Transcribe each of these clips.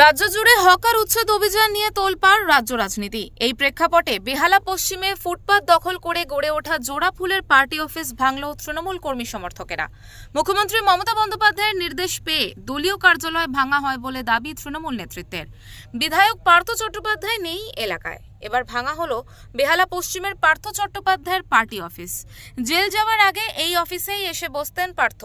রাজ্য জুড়ে হকার উচ্ছেদ অভিযান নিয়ে তোলপাড় রাজ্য রাজনীতি। এই প্রেক্ষাপটে বেহালা পশ্চিমে ফুটপাত দখল করে গড়ে ওঠা জোড়া ফুলের পার্টি অফিস ভাঙল তৃণমূল কর্মী সমর্থকেরা। মুখ্যমন্ত্রী মমতা বন্দ্যোপাধ্যায়ের নির্দেশ পেয়ে দলীয় কার্যালয় ভাঙা হয় বলে দাবি তৃণমূল নেতৃত্বের। বিধায়ক পার্থ চট্টোপাধ্যায় নেই এলাকায়, এবার ভাঙা হলো বেহালা পশ্চিমের পার্থ চট্টোপাধ্যায়ের পার্টি অফিস। জেল যাওয়ার আগে এই অফিসেই এসে বসতেন পার্থ,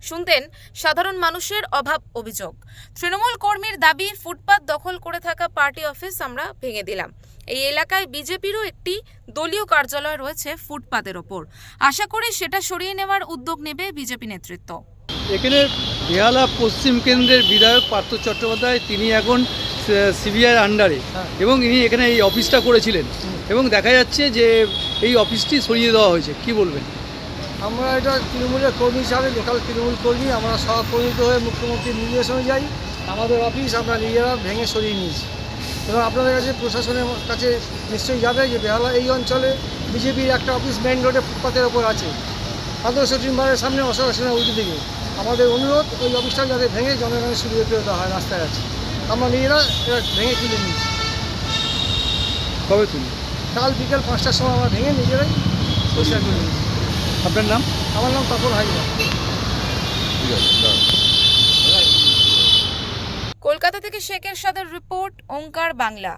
শুনতেন সাধারণ মানুষের অভাব অভিযোগ। তৃণমূল কর্মীর দাবি, ফুটপাত দখল করে থাকা পার্টি অফিস আমরা ভেঙে দিলাম। এই এলাকায় বিজেপিরও একটি দলীয় কার্যালয় রয়েছে ফুটপাতের ওপর, আশা করি সেটা সরিয়ে নেওয়ার উদ্যোগ নেবে বিজেপি নেতৃত্ব। এখানে বেহালা পশ্চিম কেন্দ্রের বিধায়ক পার্থ চট্টোপাধ্যায়, তিনি এখন সিবিআই আন্ডারে, এবং ইনি এখানে এই অফিসটা করেছিলেন, এবং দেখা যাচ্ছে যে এই অফিসটি সরিয়ে দেওয়া হয়েছে। কি বলবেন? আমরা এটা তৃণমূলের কর্মী হিসাবে, লোকাল তৃণমূল কর্মী, আমরা সহকর্মিত হয়ে মুখ্যমন্ত্রীর নির্দেশ অনুযায়ী আমাদের অফিস আমরা নিজেরা ভেঙে সরিয়ে নিয়েছি। এবং আপনাদের কাছে, প্রশাসনের কাছে নিশ্চয়ই যাবে যে বেহালা এই অঞ্চলে বিজেপির একটা অফিস মেইন রোডে ফুটপাতের ওপর আছে, আদর্শ চেম্বারের সামনে, অশোক সেনের উল্টো দিকে। আমাদের অনুরোধ, ওই অফিসটা যাতে ভেঙে জনগণের সুবিধা করে দেওয়া হয়। রাস্তায় আছে, আমরা নিজেরা এটা ভেঙে তুলে নিয়েছি। কবে তুলি? কাল বিকেল 5টার সময় আমরা ভেঙে নিজেরাই পরিষ্কার করে নিয়েছি। আপনার নাম? আমার নাম তপন হাজরা। কলকাতা থেকে শেখ এরশাদের রিপোর্ট, ওঙ্কার বাংলা।